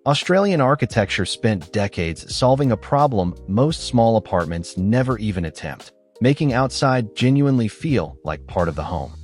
Australian architecture spent decades solving a problem most small apartments never even attempt, making outside genuinely feel like part of the home.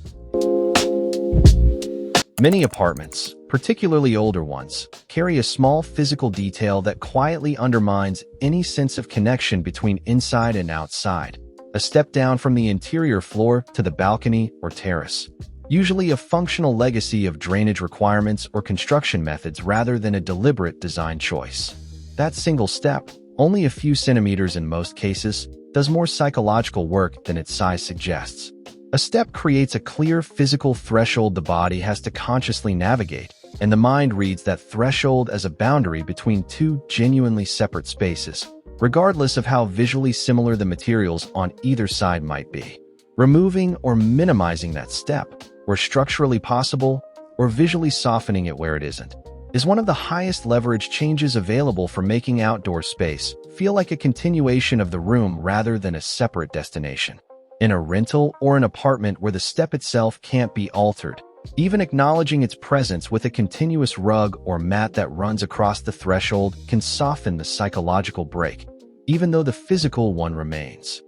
Many apartments, particularly older ones, carry a small physical detail that quietly undermines any sense of connection between inside and outside. A step down from the interior floor to the balcony or terrace. Usually a functional legacy of drainage requirements or construction methods rather than a deliberate design choice. That single step, only a few centimeters in most cases, does more psychological work than its size suggests. A step creates a clear physical threshold the body has to consciously navigate, and the mind reads that threshold as a boundary between two genuinely separate spaces, regardless of how visually similar the materials on either side might be. Removing or minimizing that step, where structurally possible, or visually softening it where it isn't, is one of the highest leverage changes available for making outdoor space feel like a continuation of the room rather than a separate destination. In a rental or an apartment where the step itself can't be altered, even acknowledging its presence with a continuous rug or mat that runs across the threshold can soften the psychological break, even though the physical one remains.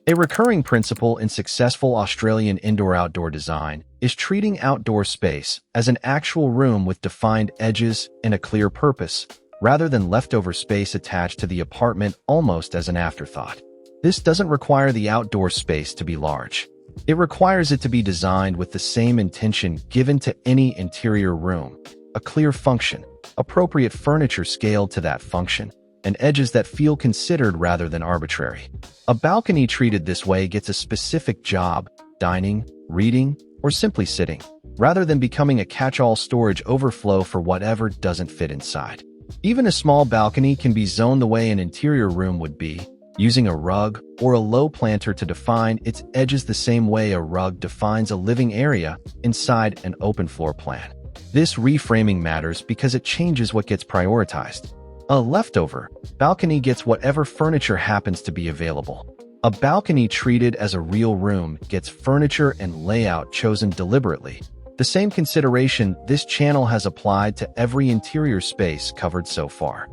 A recurring principle in successful Australian indoor-outdoor design is treating outdoor space as an actual room with defined edges and a clear purpose, rather than leftover space attached to the apartment almost as an afterthought. This doesn't require the outdoor space to be large. It requires it to be designed with the same intention given to any interior room: a clear function, appropriate furniture scaled to that function, and edges that feel considered rather than arbitrary. A balcony treated this way gets a specific job: dining, reading, or simply sitting, rather than becoming a catch-all storage overflow for whatever doesn't fit inside. Even a small balcony can be zoned the way an interior room would be, using a rug or a low planter to define its edges the same way a rug defines a living area inside an open floor plan. This reframing matters because it changes what gets prioritized. A leftover balcony gets whatever furniture happens to be available. A balcony treated as a real room gets furniture and layout chosen deliberately. The same consideration this channel has applied to every interior space covered so far.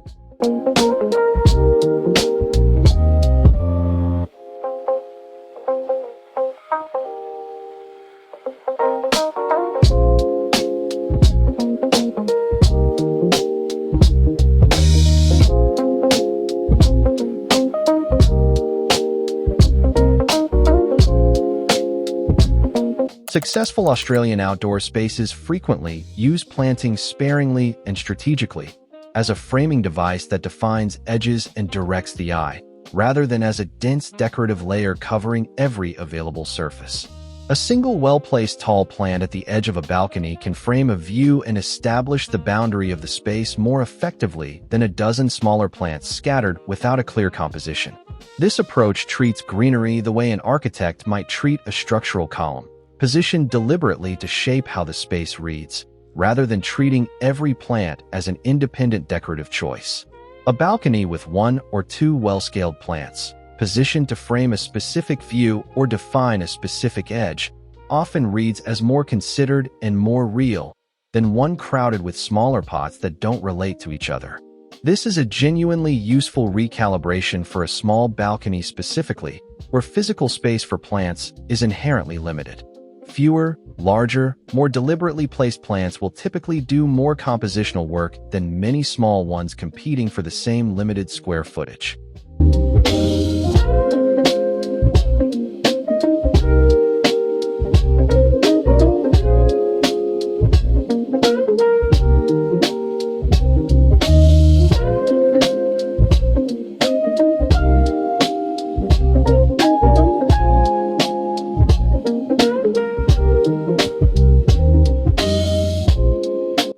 Successful Australian outdoor spaces frequently use plantings sparingly and strategically, as a framing device that defines edges and directs the eye, rather than as a dense decorative layer covering every available surface. A single well-placed tall plant at the edge of a balcony can frame a view and establish the boundary of the space more effectively than a dozen smaller plants scattered without a clear composition. This approach treats greenery the way an architect might treat a structural column, positioned deliberately to shape how the space reads, rather than treating every plant as an independent decorative choice. A balcony with one or two well-scaled plants, positioned to frame a specific view or define a specific edge, often reads as more considered and more real than one crowded with smaller pots that don't relate to each other. This is a genuinely useful recalibration for a small balcony specifically, where physical space for plants is inherently limited. Fewer, larger, more deliberately placed plants will typically do more compositional work than many small ones competing for the same limited square footage.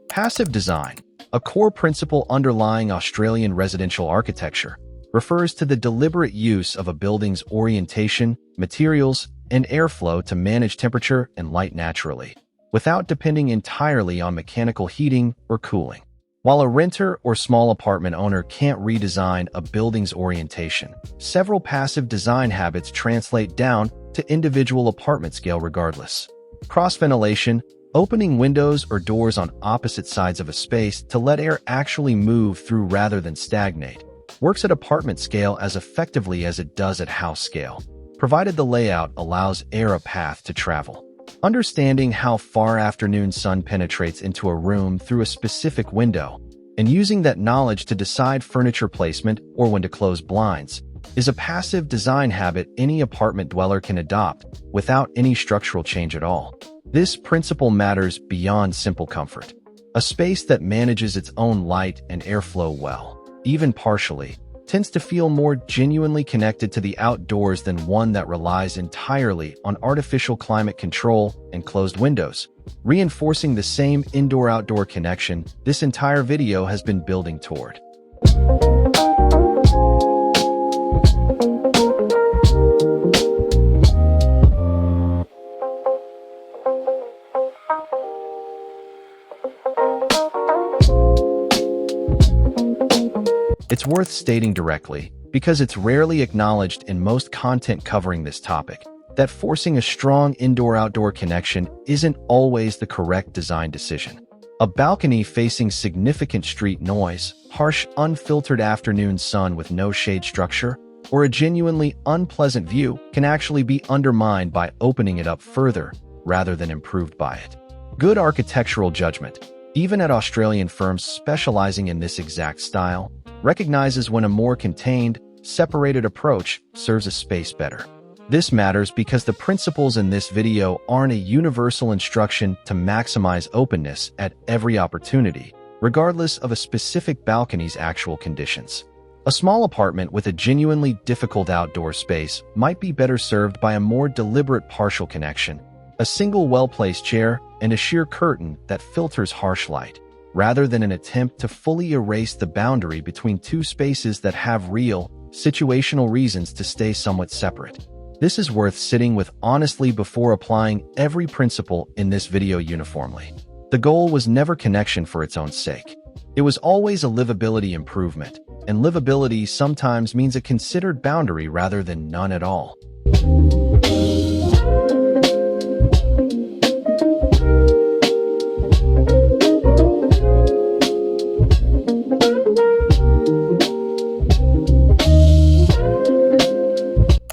Passive design, a core principle underlying Australian residential architecture, refers to the deliberate use of a building's orientation, materials, and airflow to manage temperature and light naturally, without depending entirely on mechanical heating or cooling. While a renter or small apartment owner can't redesign a building's orientation, several passive design habits translate down to individual apartment scale regardless. Cross-ventilation, opening windows or doors on opposite sides of a space to let air actually move through rather than stagnate, works at apartment scale as effectively as it does at house scale, provided the layout allows air a path to travel. Understanding how far afternoon sun penetrates into a room through a specific window, and using that knowledge to decide furniture placement or when to close blinds, is a passive design habit any apartment dweller can adopt without any structural change at all. This principle matters beyond simple comfort. A space that manages its own light and airflow well, even partially, tends to feel more genuinely connected to the outdoors than one that relies entirely on artificial climate control and closed windows, reinforcing the same indoor-outdoor connection this entire video has been building toward. It's worth stating directly, because it's rarely acknowledged in most content covering this topic, that forcing a strong indoor-outdoor connection isn't always the correct design decision. A balcony facing significant street noise, harsh, unfiltered afternoon sun with no shade structure, or a genuinely unpleasant view can actually be undermined by opening it up further rather than improved by it. Good architectural judgment, even at Australian firms specializing in this exact style, recognizes when a more contained, separated approach serves a space better. This matters because the principles in this video aren't a universal instruction to maximize openness at every opportunity, regardless of a specific balcony's actual conditions. A small apartment with a genuinely difficult outdoor space might be better served by a more deliberate partial connection, a single well-placed chair, and a sheer curtain that filters harsh light, rather than an attempt to fully erase the boundary between two spaces that have real, situational reasons to stay somewhat separate. This is worth sitting with honestly before applying every principle in this video uniformly. The goal was never connection for its own sake. It was always a livability improvement, and livability sometimes means a considered boundary rather than none at all.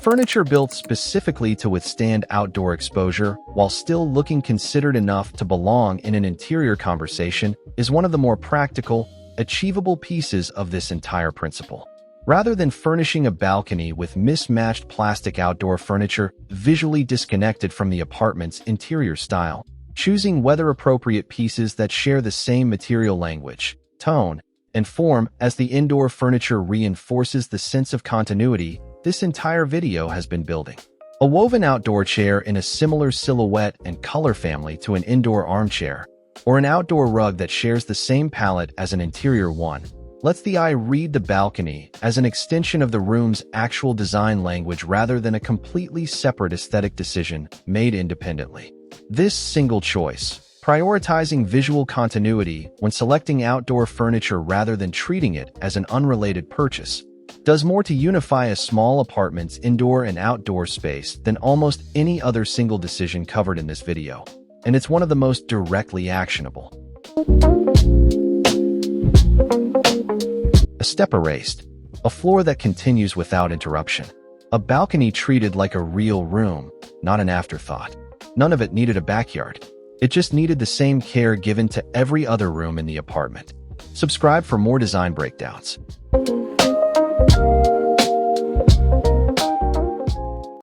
Furniture built specifically to withstand outdoor exposure while still looking considered enough to belong in an interior conversation is one of the more practical, achievable pieces of this entire principle. Rather than furnishing a balcony with mismatched plastic outdoor furniture visually disconnected from the apartment's interior style, choosing weather-appropriate pieces that share the same material language, tone, and form as the indoor furniture reinforces the sense of continuity this entire video has been building. A woven outdoor chair in a similar silhouette and color family to an indoor armchair, or an outdoor rug that shares the same palette as an interior one, lets the eye read the balcony as an extension of the room's actual design language rather than a completely separate aesthetic decision made independently. This single choice, prioritizing visual continuity when selecting outdoor furniture rather than treating it as an unrelated purchase, does more to unify a small apartment's indoor and outdoor space than almost any other single decision covered in this video, and it's one of the most directly actionable. A step erased, a floor that continues without interruption, a balcony treated like a real room, not an afterthought. None of it needed a backyard. It just needed the same care given to every other room in the apartment. Subscribe for more design breakdowns.